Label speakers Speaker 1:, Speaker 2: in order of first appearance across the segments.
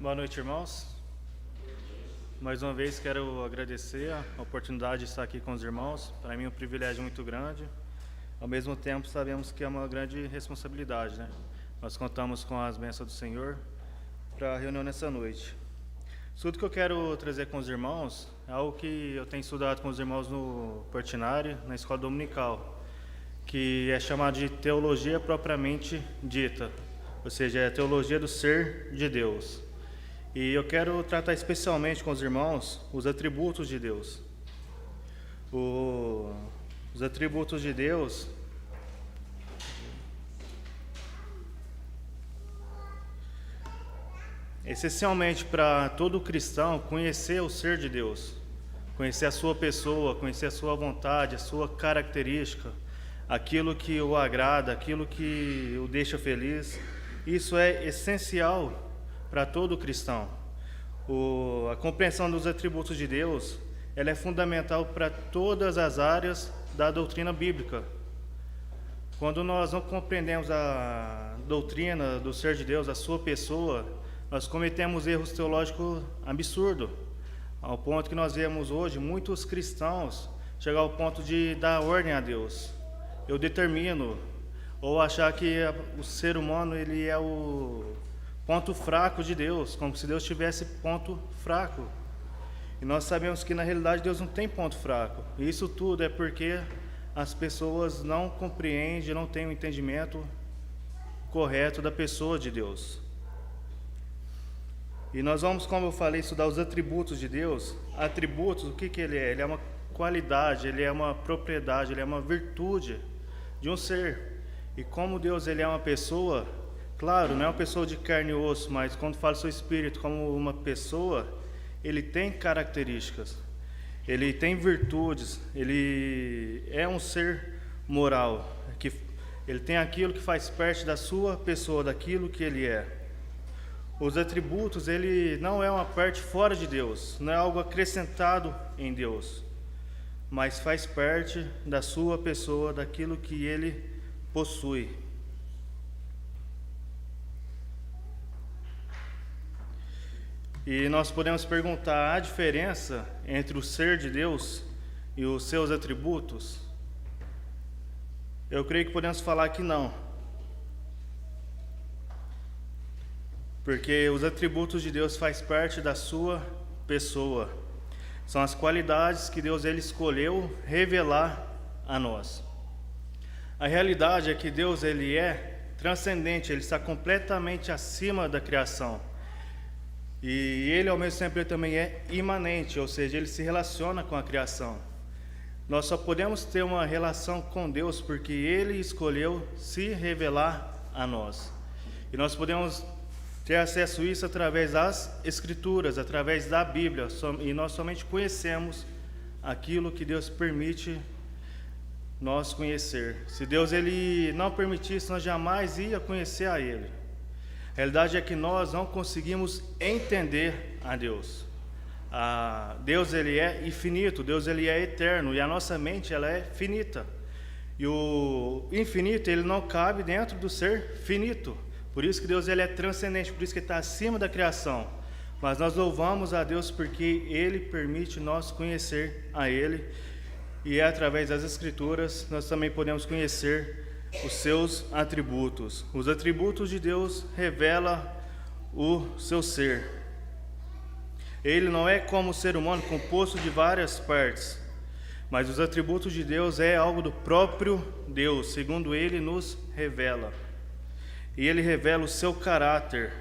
Speaker 1: Boa noite, irmãos. Mais uma vez quero agradecer a oportunidade de estar aqui com os irmãos. Para mim é um privilégio muito grande. Ao mesmo tempo, sabemos que é uma grande responsabilidade, né? Nós contamos com as bênçãos do Senhor para a reunião nessa noite. O estudo que eu quero trazer com os irmãos é algo que eu tenho estudado com os irmãos no Portinari, na escola dominical, que é chamado de teologia propriamente dita, ou seja, é a teologia do ser de Deus. E eu quero tratar especialmente com os irmãos os atributos de Deus. Os atributos de Deus essencialmente para todo cristão conhecer o ser de Deus, conhecer a sua pessoa, conhecer a sua vontade, a sua característica, aquilo que o agrada, aquilo que o deixa feliz. Isso é essencial para todo cristão. A compreensão dos atributos de Deus, ela é fundamental para todas as áreas da doutrina bíblica. Quando nós não compreendemos a doutrina do ser de Deus, a sua pessoa, nós cometemos erros teológicos absurdos, ao ponto que nós vemos hoje muitos cristãos chegar ao ponto de dar ordem a Deus. Eu determino, ou achar que o ser humano ele é o ponto fraco de Deus, como se Deus tivesse ponto fraco. E nós sabemos que na realidade Deus não tem ponto fraco. E isso tudo é porque as pessoas não compreendem, não têm o entendimento correto da pessoa de Deus. E nós vamos, como eu falei, estudar os atributos de Deus. Atributos, o que ele é? Ele é uma qualidade, ele é uma propriedade, ele é uma virtude de um ser. E como Deus ele é uma pessoa, claro, não é uma pessoa de carne e osso, mas quando fala seu espírito como uma pessoa, ele tem características, ele tem virtudes, ele é um ser moral, que ele tem aquilo que faz parte da sua pessoa, daquilo que ele é. Os atributos, ele não é uma parte fora de Deus, não é algo acrescentado em Deus, mas faz parte da sua pessoa, daquilo que ele possui. E nós podemos perguntar a diferença entre o ser de Deus e os seus atributos? Eu creio que podemos falar que não. Porque os atributos de Deus fazem parte da sua pessoa. São as qualidades que Deus ele escolheu revelar a nós. A realidade é que Deus ele é transcendente, ele está completamente acima da criação. E ele ao mesmo tempo ele também é imanente, ou seja, ele se relaciona com a criação. Nós só podemos ter uma relação com Deus porque ele escolheu se revelar a nós. E nós podemos ter acesso a isso através das Escrituras, através da Bíblia, e nós somente conhecemos aquilo que Deus permite nós conhecer. Se Deus ele não permitisse, nós jamais ia conhecer a Ele. A realidade é que nós não conseguimos entender a Deus. Deus ele é infinito, Deus ele é eterno, e a nossa mente ela é finita. E o infinito ele não cabe dentro do ser finito. Por isso que Deus ele é transcendente, por isso que ele está acima da criação. Mas nós louvamos a Deus porque Ele permite nós conhecer a Ele. E é através das Escrituras nós também podemos conhecer os seus atributos. Os atributos de Deus revelam o seu ser. Ele não é como o ser humano composto de várias partes, mas os atributos de Deus é algo do próprio Deus, segundo Ele nos revela. E Ele revela o seu caráter,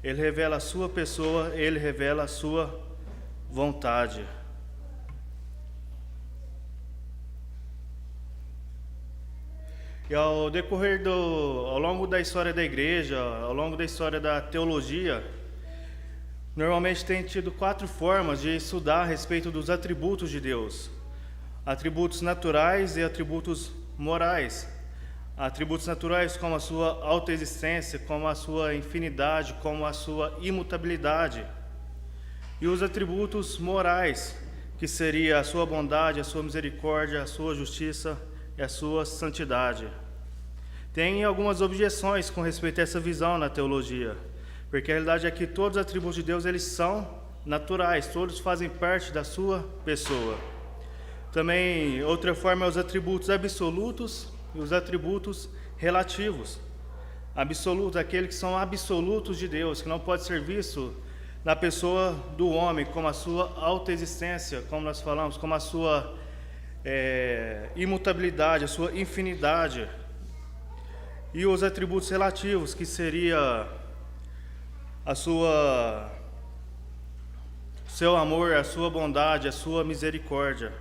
Speaker 1: Ele revela a sua pessoa, Ele revela a sua vontade. E ao longo da história da igreja, ao longo da história da teologia, normalmente tem tido 4 formas de estudar a respeito dos atributos de Deus. Atributos naturais e atributos morais. Atributos naturais como a sua autoexistência, como a sua infinidade, como a sua imutabilidade. E os atributos morais, que seria a sua bondade, a sua misericórdia, a sua justiça e a sua santidade. Tem algumas objeções com respeito a essa visão na teologia, Porque a realidade é que todos os atributos de Deus, eles são naturais, todos fazem parte da sua pessoa. Também, outra forma é os atributos absolutos e os atributos relativos. Absolutos, aqueles que são absolutos de Deus, que não pode ser visto na pessoa do homem, como a sua autoexistência, como nós falamos, como a sua imutabilidade, a sua infinidade. E os atributos relativos, que seria seu amor, a sua bondade, a sua misericórdia.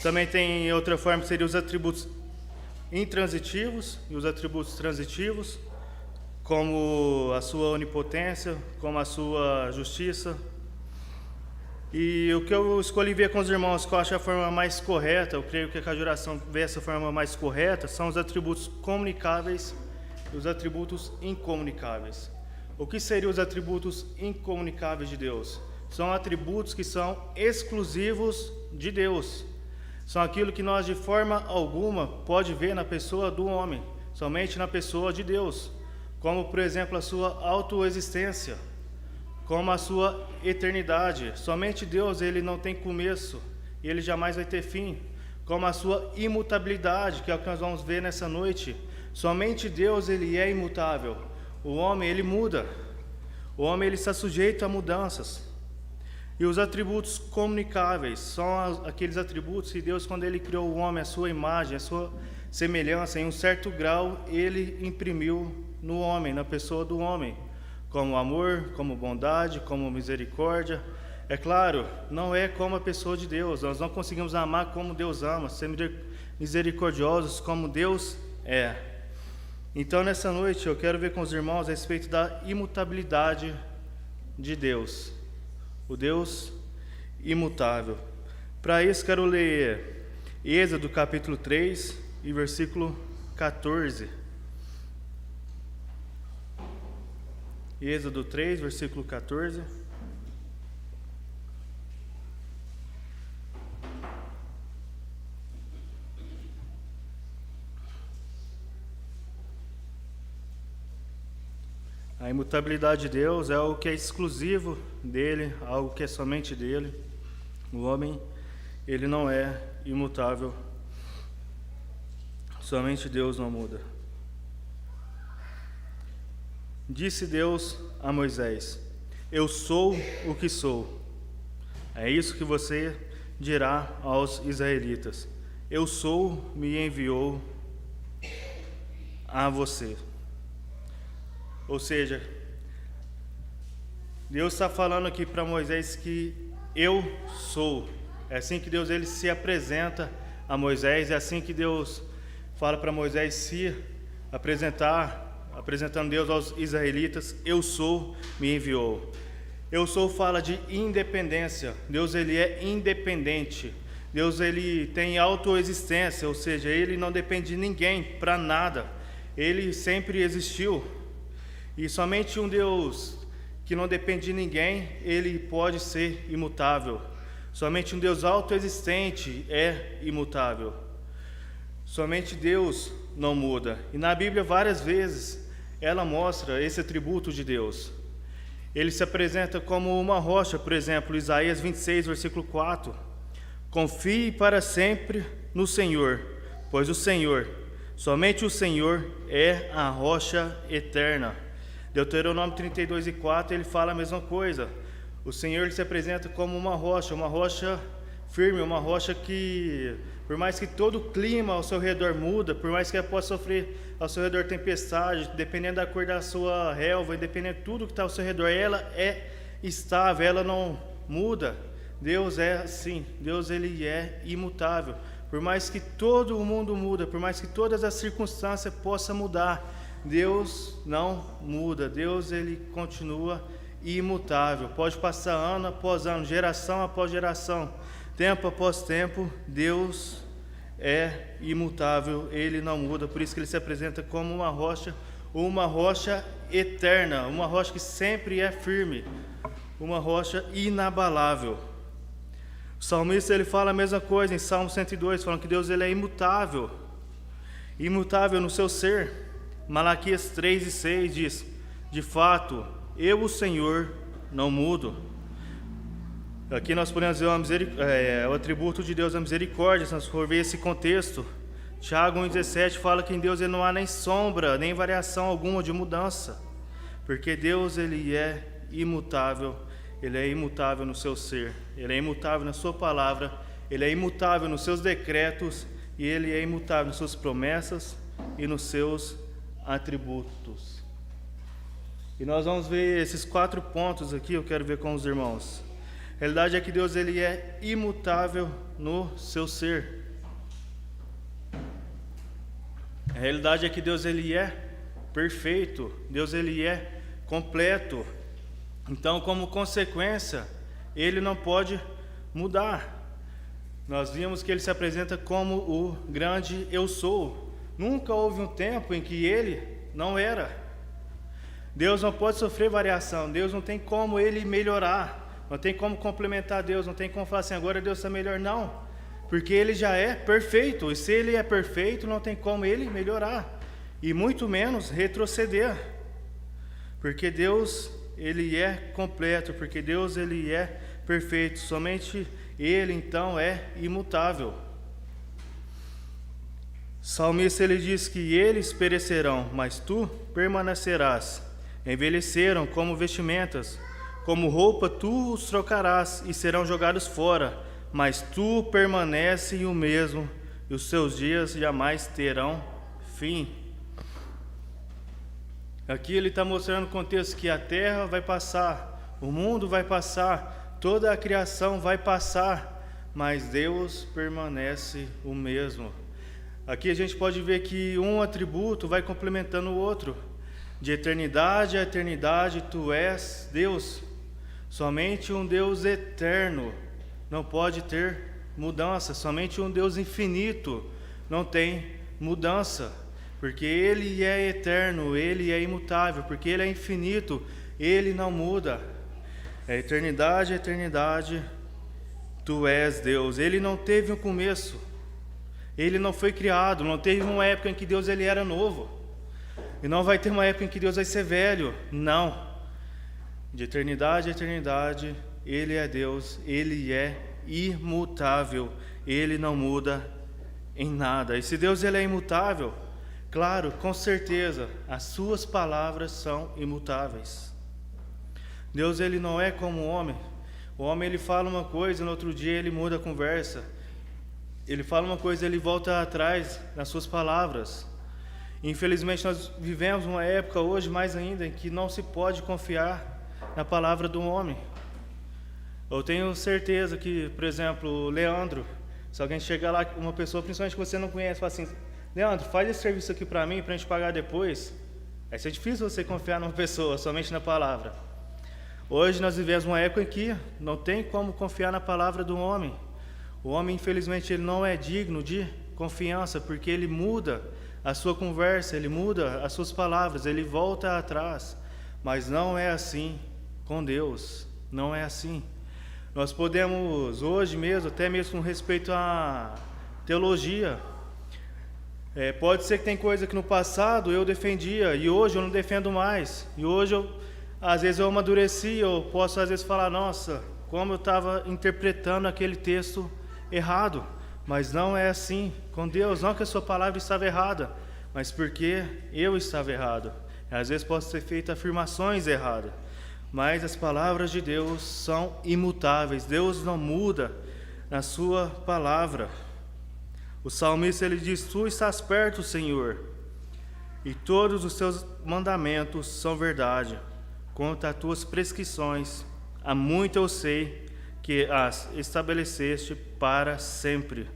Speaker 1: Também tem outra forma que seria os atributos intransitivos e os atributos transitivos, como a sua onipotência, como a sua justiça. E o que eu escolhi ver com os irmãos, que eu acho a forma mais correta, eu creio que a conjuração vê essa forma mais correta, são os atributos comunicáveis e os atributos incomunicáveis. O que seriam os atributos incomunicáveis de Deus? São atributos que são exclusivos de Deus. São aquilo que nós de forma alguma pode ver na pessoa do homem, somente na pessoa de Deus. Como, por exemplo, a sua autoexistência, como a sua eternidade. Somente Deus, ele não tem começo e ele jamais vai ter fim. Como a sua imutabilidade, que é o que nós vamos ver nessa noite. Somente Deus, ele é imutável. O homem, ele muda. O homem, ele está sujeito a mudanças. E os atributos comunicáveis são aqueles atributos que Deus, quando ele criou o homem, a sua imagem, a sua semelhança, em um certo grau, ele imprimiu no homem, na pessoa do homem, como amor, como bondade, como misericórdia. É claro, não é como a pessoa de Deus, nós não conseguimos amar como Deus ama, ser misericordiosos como Deus é. Então, nessa noite, eu quero ver com os irmãos a respeito da imutabilidade de Deus, o Deus imutável. Para isso, quero ler Êxodo capítulo 3 e versículo 14. Êxodo 3, versículo 14. A imutabilidade de Deus é algo que é exclusivo dele, algo que é somente dele. O homem, ele não é imutável. Somente Deus não muda. Disse Deus a Moisés: eu sou o que sou. É isso que você dirá aos israelitas: eu sou, me enviou a você. Ou seja, Deus está falando aqui para Moisés que eu sou. É assim que Deus ele se apresenta a Moisés, é assim que Deus fala para Moisés se apresentando Deus aos israelitas: eu sou, me enviou. Eu sou fala de independência. Deus ele é independente. Deus ele tem autoexistência, ou seja, ele não depende de ninguém para nada. Ele sempre existiu. E somente um Deus que não depende de ninguém, ele pode ser imutável. Somente um Deus autoexistente é imutável. Somente Deus não muda. E na Bíblia várias vezes ela mostra esse atributo de Deus. Ele se apresenta como uma rocha, por exemplo, Isaías 26, versículo 4. Confie para sempre no Senhor, pois o Senhor, somente o Senhor é a rocha eterna. Deuteronômio 32 e 4, ele fala a mesma coisa. O Senhor ele se apresenta como uma rocha firme, uma rocha que, por mais que todo o clima ao seu redor muda, por mais que ela possa sofrer ao seu redor tempestade, dependendo da cor da sua relva, dependendo de tudo que está ao seu redor, ela é estável, ela não muda. Deus é assim, Deus ele é imutável. Por mais que todo o mundo muda, por mais que todas as circunstâncias possam mudar, Deus não muda, Deus ele continua imutável. Pode passar ano após ano, geração após geração, tempo após tempo, Deus é imutável, ele não muda. Por isso que ele se apresenta como uma rocha eterna, uma rocha que sempre é firme, uma rocha inabalável. O salmista ele fala a mesma coisa em Salmo 102, falando que Deus ele é imutável no seu ser. Malaquias 3 e 6 diz: De fato, eu, o Senhor, não mudo. Aqui nós podemos ver o atributo de Deus, a misericórdia. Se nós for ver esse contexto, Tiago 1,17 fala que em Deus ele não há nem sombra, nem variação alguma de mudança, porque Deus ele é imutável, ele é imutável no seu ser, ele é imutável na sua palavra, ele é imutável nos seus decretos e ele é imutável nas suas promessas e nos seus atributos. E nós vamos ver esses 4 pontos aqui, eu quero ver com os irmãos. A realidade é que Deus ele é imutável no seu ser. A realidade é que Deus ele é perfeito, Deus ele é completo. Então, como consequência, ele não pode mudar. Nós vimos que ele se apresenta como o grande eu sou. Nunca houve um tempo em que ele não era. Deus não pode sofrer variação, Deus não tem como ele melhorar, não tem como complementar Deus, não tem como falar assim, agora Deus está melhor, não, porque ele já é perfeito, e se ele é perfeito, não tem como ele melhorar, e muito menos retroceder, porque Deus, ele é completo, porque Deus, ele é perfeito, somente ele, então, é imutável. Salmista, ele diz que eles perecerão, mas tu permanecerás. Envelheceram como vestimentas, como roupa tu os trocarás e serão jogados fora, mas tu permaneces o mesmo e os seus dias jamais terão fim. Aqui ele está mostrando o contexto que a terra vai passar, o mundo vai passar, toda a criação vai passar, mas Deus permanece o mesmo. Aqui a gente pode ver que um atributo vai complementando o outro. De eternidade a eternidade, tu és Deus. Somente um Deus eterno não pode ter mudança. Somente um Deus infinito não tem mudança. Porque Ele é eterno, Ele é imutável. Porque Ele é infinito, Ele não muda. É eternidade a eternidade, tu és Deus. Ele não teve um começo. Ele não foi criado. Não teve uma época em que Deus ele era novo. E não vai ter uma época em que Deus vai ser velho, não. De eternidade a eternidade, Ele é Deus, Ele é imutável, Ele não muda em nada. E se Deus ele é imutável, claro, com certeza, as suas palavras são imutáveis. Deus ele não é como o homem. O homem ele fala uma coisa, no outro dia ele muda a conversa. Ele fala uma coisa, ele volta atrás nas suas palavras. Infelizmente nós vivemos uma época hoje mais ainda em que não se pode confiar na palavra do homem. Eu tenho certeza que, por exemplo, o Leandro, se alguém chegar lá, uma pessoa principalmente que você não conhece, fala assim, Leandro, faz esse serviço aqui para mim, para a gente pagar depois. Vai ser difícil você confiar numa pessoa, somente na palavra. Hoje nós vivemos uma época em que não tem como confiar na palavra do homem. O homem, infelizmente, ele não é digno de confiança, porque ele muda a sua conversa, ele muda as suas palavras, ele volta atrás. Mas não é assim com Deus, não é assim. Nós podemos hoje mesmo, até mesmo com respeito à teologia, pode ser que tem coisa que no passado eu defendia e hoje eu não defendo mais. E hoje às vezes eu amadureci, eu posso às vezes falar, nossa, como eu estava interpretando aquele texto errado. Mas não é assim com Deus, não que a sua palavra estava errada, mas porque eu estava errado. Às vezes posso ter feito afirmações erradas, mas as palavras de Deus são imutáveis. Deus não muda na sua palavra. O salmista ele diz, tu estás perto, Senhor, e todos os teus mandamentos são verdade. Quanto às tuas prescrições, há muito eu sei que as estabeleceste para sempre.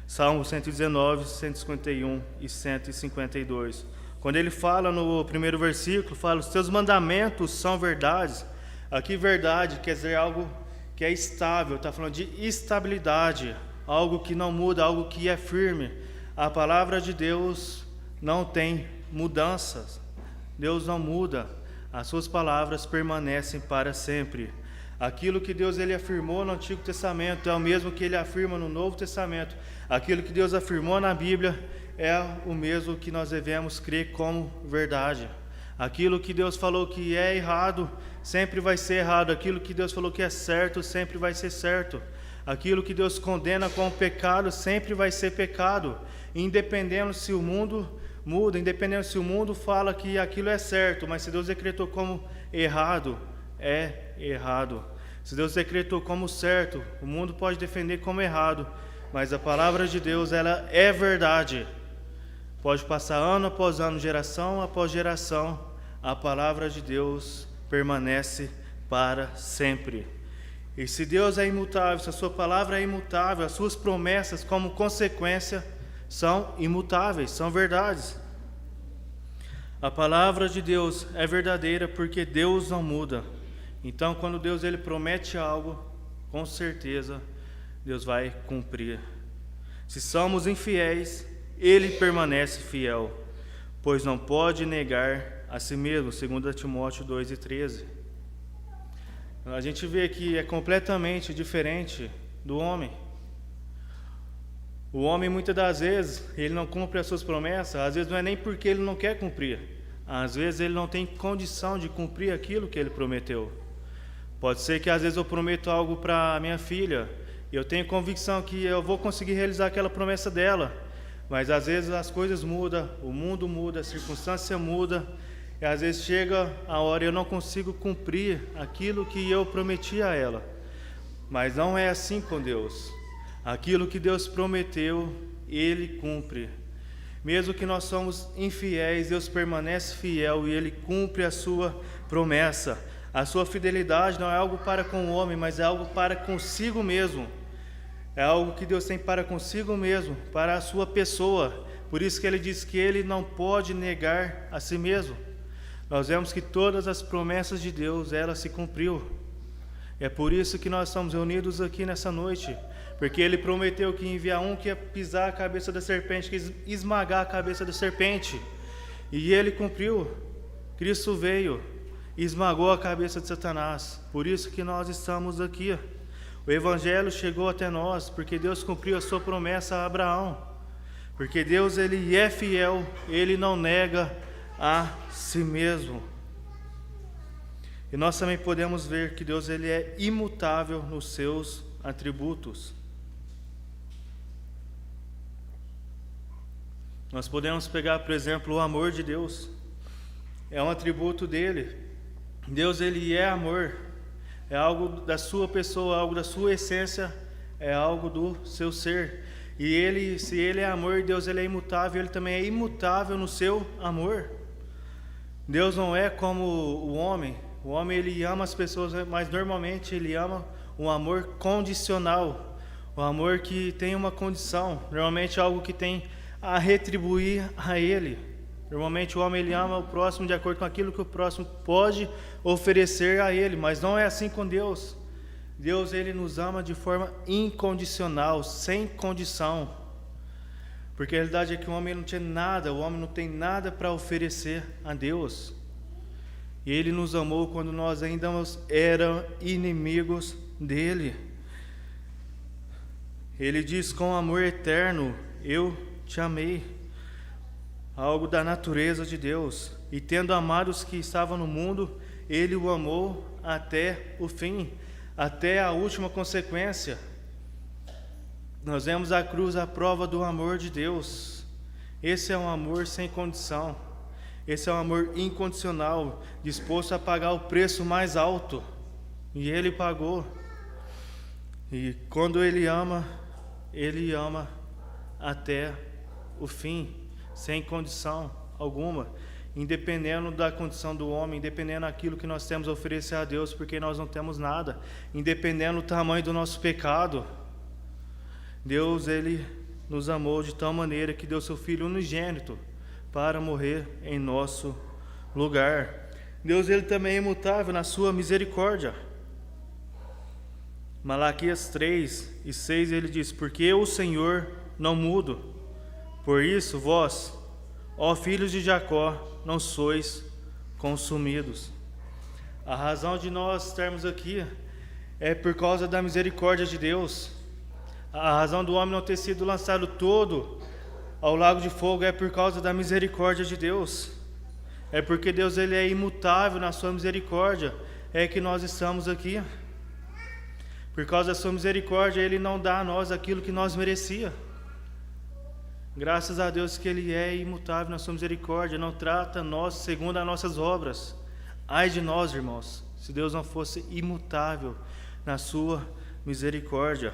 Speaker 1: Salmo 119, 151 e 152. Quando ele fala no primeiro versículo, fala, os teus mandamentos são verdades. Aqui verdade quer dizer algo que é estável, está falando de estabilidade, algo que não muda, algo que é firme. A palavra de Deus não tem mudanças, Deus não muda, as suas palavras permanecem para sempre. Aquilo que Deus ele afirmou no Antigo Testamento é o mesmo que ele afirma no Novo Testamento. Aquilo que Deus afirmou na Bíblia é o mesmo que nós devemos crer como verdade. Aquilo que Deus falou que é errado, sempre vai ser errado. Aquilo que Deus falou que é certo, sempre vai ser certo. Aquilo que Deus condena como pecado, sempre vai ser pecado. Independendo se o mundo muda, independendo se o mundo fala que aquilo é certo, mas se Deus decretou como errado, é errado. Se Deus decretou como certo, o mundo pode defender como errado, mas a palavra de Deus, ela é verdade. Pode passar ano após ano, geração após geração, a palavra de Deus permanece para sempre. E se Deus é imutável, se a sua palavra é imutável, as suas promessas, como consequência, são imutáveis, são verdades. A palavra de Deus é verdadeira porque Deus não muda. Então, quando Deus ele promete algo, com certeza Deus vai cumprir. Se somos infiéis, Ele permanece fiel, pois não pode negar a si mesmo, 2 Timóteo 2:13. A gente vê que é completamente diferente do homem. O homem, muitas das vezes, ele não cumpre as suas promessas, às vezes não é nem porque ele não quer cumprir, às vezes ele não tem condição de cumprir aquilo que ele prometeu. Pode ser que às vezes eu prometo algo para minha filha, e eu tenho convicção que eu vou conseguir realizar aquela promessa dela, mas às vezes as coisas mudam, o mundo muda, a circunstância muda, e às vezes chega a hora e eu não consigo cumprir aquilo que eu prometi a ela. Mas não é assim com Deus. Aquilo que Deus prometeu, Ele cumpre. Mesmo que nós somos infiéis, Deus permanece fiel e Ele cumpre a sua promessa. A sua fidelidade não é algo para com o homem, mas é algo para consigo mesmo. É algo que Deus tem para consigo mesmo, para a sua pessoa. Por isso que Ele diz que Ele não pode negar a si mesmo. Nós vemos que todas as promessas de Deus, ela se cumpriu. É por isso que nós estamos reunidos aqui nessa noite. Porque Ele prometeu que ia enviar um que ia pisar a cabeça da serpente, que ia esmagar a cabeça da serpente. E Ele cumpriu. Cristo veio e esmagou a cabeça de Satanás. Por isso que nós estamos aqui. O Evangelho chegou até nós, porque Deus cumpriu a sua promessa a Abraão. Porque Deus ele é fiel, Ele não nega a si mesmo. E nós também podemos ver que Deus ele é imutável nos seus atributos. Nós podemos pegar, por exemplo, o amor de Deus. É um atributo dele. Deus ele é amor. É algo da sua pessoa, algo da sua essência, é algo do seu ser. E ele, se ele é amor, Deus ele é imutável, ele também é imutável no seu amor. Deus não é como o homem. O homem ele ama as pessoas, mas normalmente ele ama um amor condicional, um amor que tem uma condição, normalmente algo que tem a retribuir a ele. Normalmente o homem ele ama o próximo de acordo com aquilo que o próximo pode oferecer a ele, mas não é assim com Deus. Deus ele nos ama de forma incondicional, sem condição. Porque a realidade é que o homem não tinha nada, o homem não tem nada para oferecer a Deus. E Ele nos amou quando nós ainda éramos inimigos dEle. Ele diz com amor eterno, eu te amei. Algo da natureza de Deus. E tendo amado os que estavam no mundo, Ele o amou até o fim, até a última consequência. Nós vemos a cruz a prova do amor de Deus. Esse é um amor sem condição. Esse é um amor incondicional, disposto a pagar o preço mais alto. E Ele pagou. E quando Ele ama até o fim, sem condição alguma, independendo da condição do homem, independendo daquilo que nós temos a oferecer a Deus, porque nós não temos nada, independendo do tamanho do nosso pecado. Deus, Ele nos amou de tal maneira que deu seu Filho unigênito para morrer em nosso lugar. Deus, Ele também é imutável na sua misericórdia. Malaquias 3:6, Ele diz, porque eu, o Senhor, não mudo. Por isso, vós, ó filhos de Jacó, não sois consumidos. A razão de nós estarmos aqui é por causa da misericórdia de Deus. A razão do homem não ter sido lançado todo ao lago de fogo é por causa da misericórdia de Deus. É porque Deus ele é imutável na sua misericórdia, é que nós estamos aqui. Por causa da sua misericórdia, Ele não dá a nós aquilo que nós merecia. Graças a Deus que Ele é imutável na sua misericórdia, não trata nós segundo as nossas obras. Ai de nós, irmãos, se Deus não fosse imutável na sua misericórdia.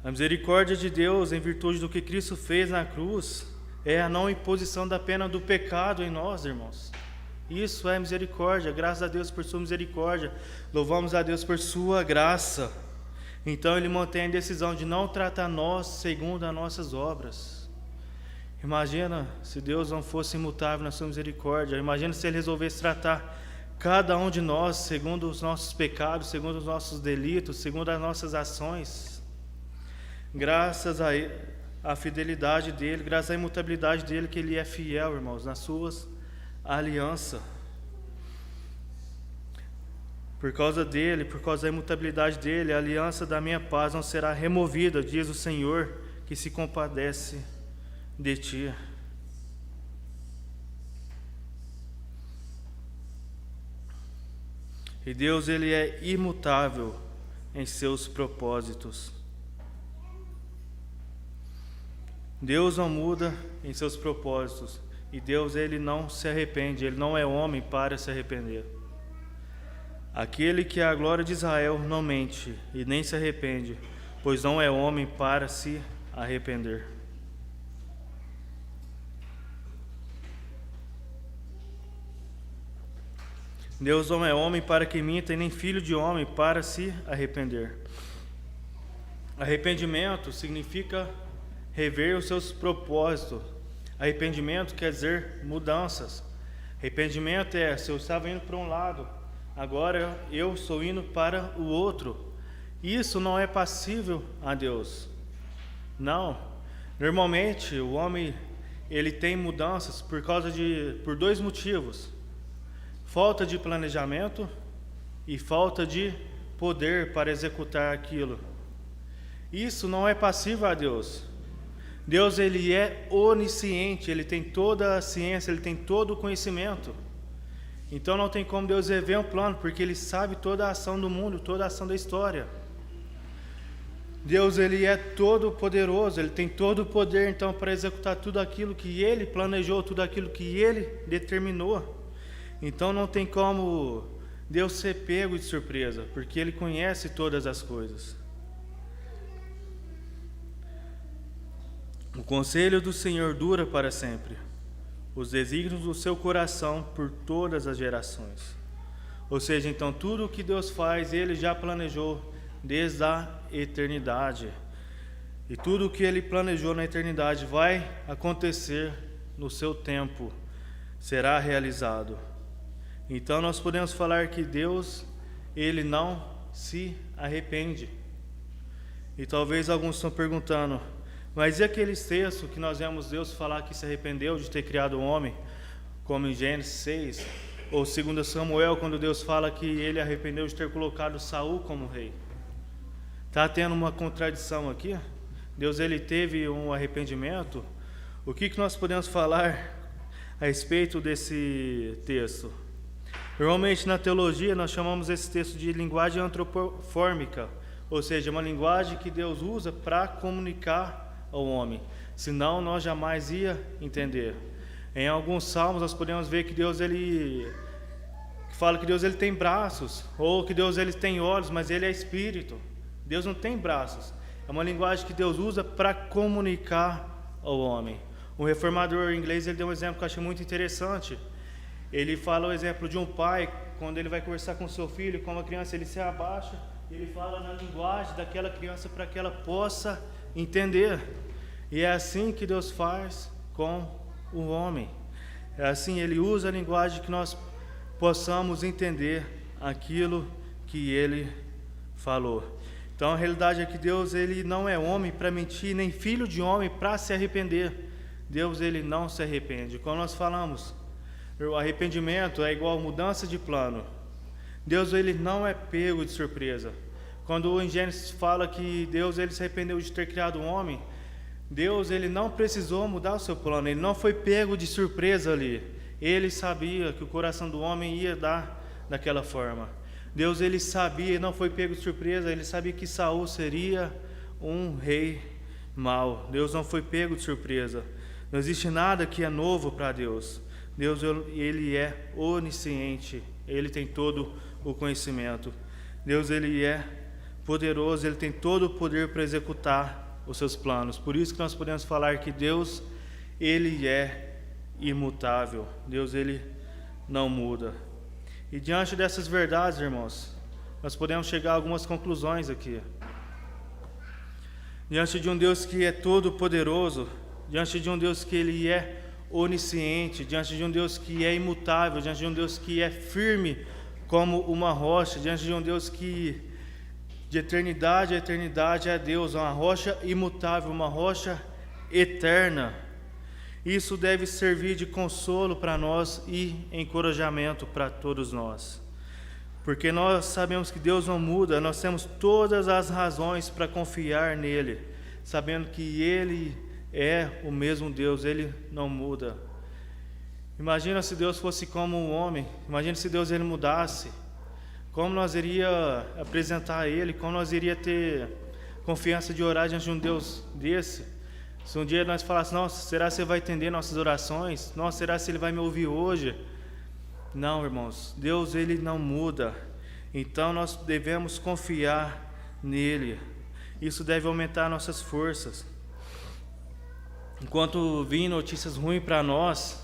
Speaker 1: A misericórdia de Deus, em virtude do que Cristo fez na cruz, é a não imposição da pena do pecado em nós, irmãos. Isso é misericórdia, graças a Deus por sua misericórdia, louvamos a Deus por sua graça. Então Ele mantém a decisão de não tratar nós segundo as nossas obras. Imagina se Deus não fosse imutável na sua misericórdia, imagina se Ele resolvesse tratar cada um de nós segundo os nossos pecados, segundo os nossos delitos, segundo as nossas ações. Graças à fidelidade dEle, graças à imutabilidade dEle, que Ele é fiel, irmãos, nas suas aliança. Por causa dele, por causa da imutabilidade dele, a aliança da minha paz não será removida, diz o Senhor, que se compadece de ti. E Deus ele é imutável em seus propósitos. Deus não muda em seus propósitos. E Deus ele não se arrepende, Ele não é homem para se arrepender. Aquele que é a glória de Israel não mente e nem se arrepende, pois não é homem para se arrepender. Deus não é homem para que minta e nem filho de homem para se arrepender. Arrependimento significa rever os seus propósitos. Arrependimento quer dizer mudanças. Arrependimento é, se eu estava indo para um lado, agora eu estou indo para o outro. Isso não é passível a Deus. Não. Normalmente o homem ele tem mudanças por dois motivos: falta de planejamento e falta de poder para executar aquilo. Isso não é passível a Deus. Deus ele é onisciente, Ele tem toda a ciência, Ele tem todo o conhecimento. Então não tem como Deus rever um plano, porque Ele sabe toda a ação do mundo, toda a ação da história. Deus ele é todo poderoso, Ele tem todo o poder então para executar tudo aquilo que Ele planejou, tudo aquilo que Ele determinou. Então não tem como Deus ser pego de surpresa, porque Ele conhece todas as coisas. O conselho do Senhor dura para sempre, os desígnios do seu coração por todas as gerações. Ou seja, então tudo o que Deus faz, Ele já planejou desde a eternidade. E tudo o que Ele planejou na eternidade vai acontecer no seu tempo, será realizado. Então nós podemos falar que Deus, Ele não se arrepende. E talvez alguns estão perguntando: mas e aqueles textos que nós vemos Deus falar que se arrependeu de ter criado o homem, como em Gênesis 6, ou 2 Samuel, quando Deus fala que Ele arrependeu de ter colocado Saul como rei? Está tendo uma contradição aqui? Deus ele teve um arrependimento? O que nós podemos falar a respeito desse texto? Normalmente na teologia nós chamamos esse texto de linguagem antropofórmica, ou seja, uma linguagem que Deus usa para comunicar ao homem, senão nós jamais ia entender. Em alguns salmos nós podemos ver que Deus ele fala que Deus ele tem braços, ou que Deus ele tem olhos, mas Ele é espírito. Deus não tem braços. É uma linguagem que Deus usa para comunicar ao homem. O reformador inglês ele deu um exemplo que eu achei muito interessante. Ele fala o exemplo de um pai, quando ele vai conversar com seu filho, com uma criança, ele se abaixa, ele fala na linguagem daquela criança para que ela possa entender. E é assim que Deus faz com o homem. É assim, Ele usa a linguagem que nós possamos entender aquilo que Ele falou. Então a realidade é que Deus ele não é homem para mentir, nem filho de homem para se arrepender. Deus ele não se arrepende. Quando nós falamos, o arrependimento é igual mudança de plano. Deus ele não é pego de surpresa. Quando em Gênesis fala que Deus ele se arrependeu de ter criado o homem, Deus, ele não precisou mudar o seu plano, ele não foi pego de surpresa ali. Ele sabia que o coração do homem ia dar daquela forma. Deus, ele sabia, não foi pego de surpresa, ele sabia que Saul seria um rei mau. Deus não foi pego de surpresa. Não existe nada que é novo para Deus. Deus, ele é onisciente, ele tem todo o conhecimento. Deus, ele é poderoso, ele tem todo o poder para executar os seus planos. Por isso que nós podemos falar que Deus, ele é imutável. Deus, ele não muda. E diante dessas verdades, irmãos, nós podemos chegar a algumas conclusões aqui. Diante de um Deus que é todo poderoso, diante de um Deus que ele é onisciente, diante de um Deus que é imutável, diante de um Deus que é firme como uma rocha, diante de um Deus que de eternidade a eternidade é Deus, uma rocha imutável, uma rocha eterna. Isso deve servir de consolo para nós e encorajamento para todos nós. Porque nós sabemos que Deus não muda, nós temos todas as razões para confiar nele, sabendo que ele é o mesmo Deus, ele não muda. Imagina se Deus fosse como um homem, imagina se Deus ele mudasse. Como nós iria apresentar a ele, como nós iria ter confiança de orar diante de um Deus desse? Se um dia nós falássemos, nossa, será que você vai entender nossas orações? Nossa, será que ele vai me ouvir hoje? Não, irmãos, Deus ele não muda. Então nós devemos confiar nele. Isso deve aumentar nossas forças. Enquanto vêm notícias ruins para nós,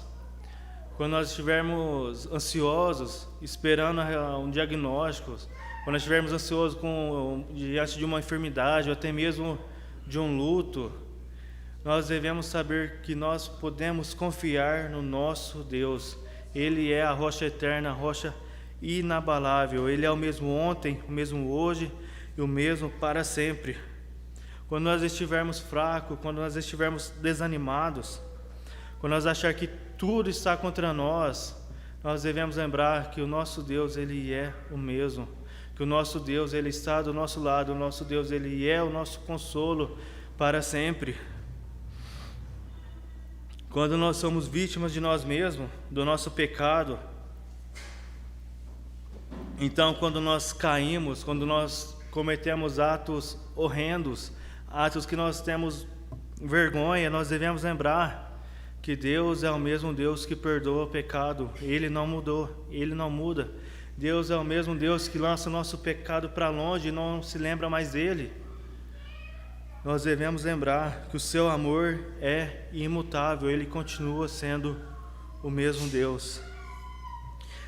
Speaker 1: quando nós estivermos ansiosos, esperando um diagnóstico, quando nós estivermos ansiosos diante de uma enfermidade ou até mesmo de um luto, nós devemos saber que nós podemos confiar no nosso Deus. Ele é a rocha eterna, a rocha inabalável. Ele é o mesmo ontem, o mesmo hoje e o mesmo para sempre. Quando nós estivermos fracos, quando nós estivermos desanimados, quando nós acharmos que tudo está contra nós, nós devemos lembrar que o nosso Deus, ele é o mesmo. Que o nosso Deus, ele está do nosso lado. O nosso Deus, ele é o nosso consolo para sempre. Quando nós somos vítimas de nós mesmos, do nosso pecado, então quando nós caímos, quando nós cometemos atos horrendos, atos que nós temos vergonha, nós devemos lembrar que Deus é o mesmo Deus que perdoa o pecado. Ele não mudou, ele não muda. Deus é o mesmo Deus que lança o nosso pecado para longe e não se lembra mais dele. Nós devemos lembrar que o seu amor é imutável, ele continua sendo o mesmo Deus.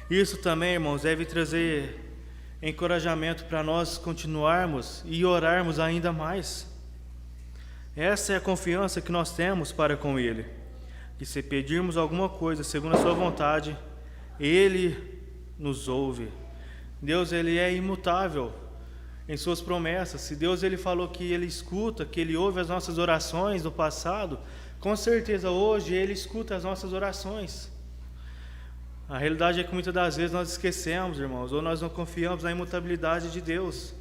Speaker 1: Isso também, irmãos, deve trazer encorajamento para nós continuarmos e orarmos ainda mais. Essa é a confiança que nós temos para com ele. Que se pedirmos alguma coisa segundo a sua vontade, ele nos ouve. Deus, ele é imutável em suas promessas. Se Deus ele falou que ele escuta, que ele ouve as nossas orações do passado, com certeza hoje ele escuta as nossas orações. A realidade é que muitas das vezes nós esquecemos, irmãos, ou nós não confiamos na imutabilidade de Deus.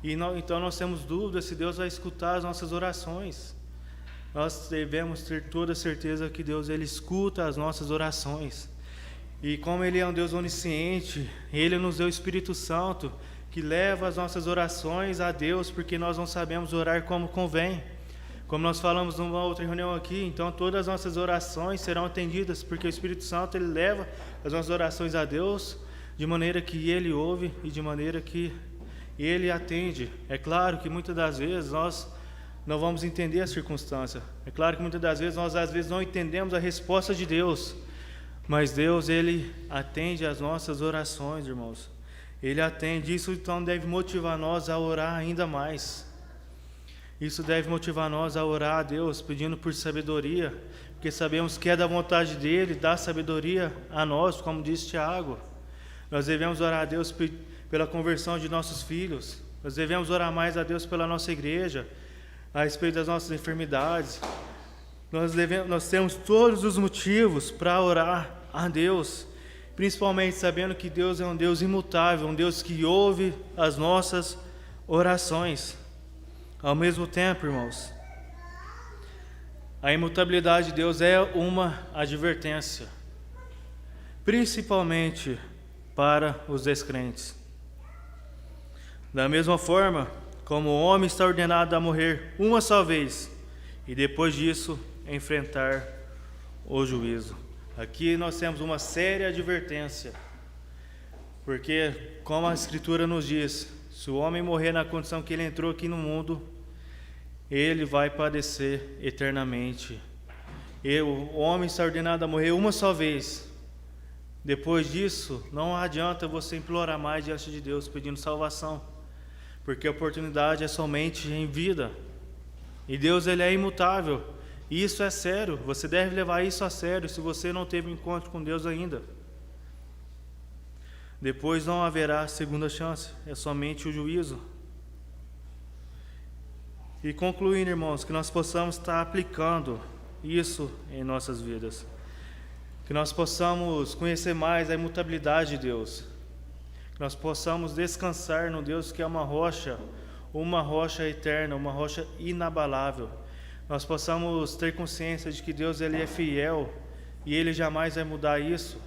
Speaker 1: Então nós temos dúvidas se Deus vai escutar as nossas orações. Nós devemos ter toda a certeza que Deus ele escuta as nossas orações. E como ele é um Deus onisciente, ele nos deu o Espírito Santo, que leva as nossas orações a Deus, porque nós não sabemos orar como convém. Como nós falamos numa outra reunião aqui, então todas as nossas orações serão atendidas, porque o Espírito Santo ele leva as nossas orações a Deus, de maneira que ele ouve e de maneira que ele atende. É claro que muitas das vezes nós não vamos entender a circunstância. É claro que muitas das vezes nós às vezes não entendemos a resposta de Deus, mas Deus ele atende às nossas orações, irmãos. Ele atende. Isso então deve motivar nós a orar ainda mais. Isso deve motivar nós a orar a Deus pedindo por sabedoria, porque sabemos que é da vontade dele dar sabedoria a nós, como diz Tiago. Nós devemos orar a Deus pela conversão de nossos filhos. Nós devemos orar mais a Deus pela nossa igreja, a respeito das nossas enfermidades. Nós temos todos os motivos para orar a Deus, principalmente sabendo que Deus é um Deus imutável, um Deus que ouve as nossas orações. Ao mesmo tempo, irmãos, A imutabilidade de Deus é uma advertência, principalmente para os descrentes. Da mesma forma, como o homem está ordenado a morrer uma só vez e depois disso enfrentar o juízo. Aqui nós temos uma séria advertência, porque, como a Escritura nos diz, se o homem morrer na condição que ele entrou aqui no mundo, ele vai padecer eternamente. O homem está ordenado a morrer uma só vez. Depois disso, não adianta você implorar mais diante de Deus pedindo salvação, porque a oportunidade é somente em vida. E Deus, ele é imutável. E isso é sério. Você deve levar isso a sério se você não teve um encontro com Deus ainda. Depois não haverá segunda chance, é somente o juízo. E concluindo, irmãos, que nós possamos estar aplicando isso em nossas vidas. Que nós possamos conhecer mais a imutabilidade de Deus. Que nós possamos descansar no Deus que é uma rocha eterna, uma rocha inabalável. Nós possamos ter consciência de que Deus, ele é fiel e ele jamais vai mudar isso.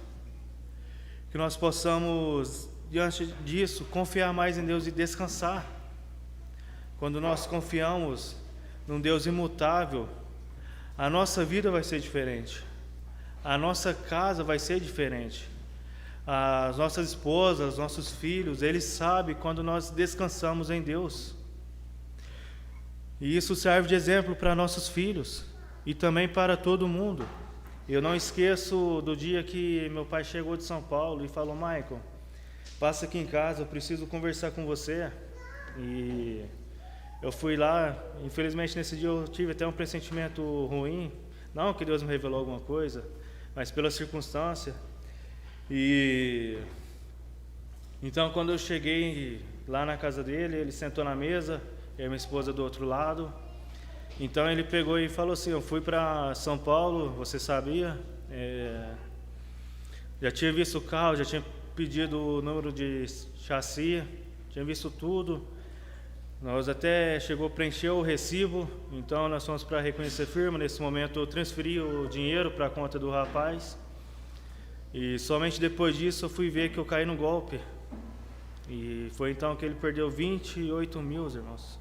Speaker 1: Que nós possamos, diante disso, confiar mais em Deus e descansar. Quando nós confiamos num Deus imutável, a nossa vida vai ser diferente. A nossa casa vai ser diferente. As nossas esposas, nossos filhos, eles sabem quando nós descansamos em Deus. E isso serve de exemplo para nossos filhos e também para todo mundo. Eu não esqueço do dia que meu pai chegou de São Paulo e falou: Michael, passa aqui em casa, eu preciso conversar com você. E eu fui lá, infelizmente nesse dia eu tive até um pressentimento ruim, não que Deus me revelou alguma coisa, mas pela circunstância. E então, quando eu cheguei lá na casa dele, ele sentou na mesa, e a minha esposa do outro lado. Então ele pegou e falou assim: eu fui para São Paulo, você sabia? Já tinha visto o carro, já tinha pedido o número de chassi, tinha visto tudo. Nós até chegou a preencher o recibo, então nós fomos para reconhecer firma. Nesse momento eu transferi o dinheiro para a conta do rapaz. E somente depois disso eu fui ver que eu caí no golpe. E foi então que ele perdeu 28 mil, irmãos.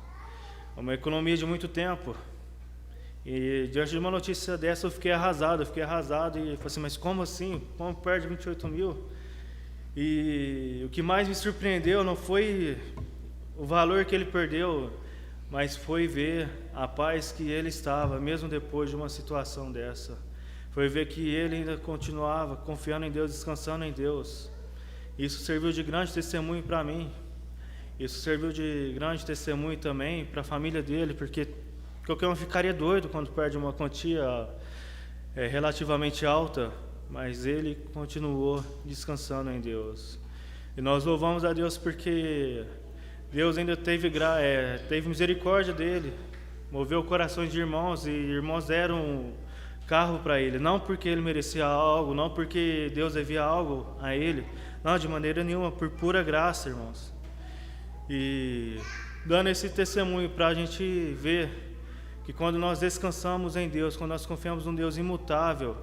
Speaker 1: Uma economia de muito tempo. E diante de uma notícia dessa eu fiquei arrasado e falei assim: mas como assim? Como perde 28 mil? E o que mais me surpreendeu não foi o valor que ele perdeu, mas foi ver a paz que ele estava, mesmo depois de uma situação dessa. Foi ver que ele ainda continuava confiando em Deus, descansando em Deus. Isso serviu de grande testemunho para mim. Isso serviu de grande testemunho também para a família dele, porque qualquer um ficaria doido quando perde uma quantia relativamente alta, mas ele continuou descansando em Deus. E nós louvamos a Deus porque Deus ainda teve misericórdia dele, moveu corações de irmãos, e irmãos deram um carro para ele, não porque ele merecia algo, não porque Deus devia algo a ele, não, de maneira nenhuma, por pura graça, irmãos. E dando esse testemunho para a gente ver que quando nós descansamos em Deus, quando nós confiamos num Deus imutável,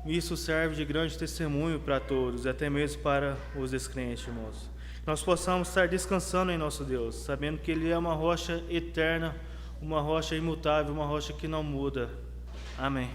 Speaker 1: isso serve de grande testemunho para todos, até mesmo para os descrentes, irmãos. Nós possamos estar descansando em nosso Deus, sabendo que Ele é uma rocha eterna, uma rocha imutável, uma rocha que não muda. Amém.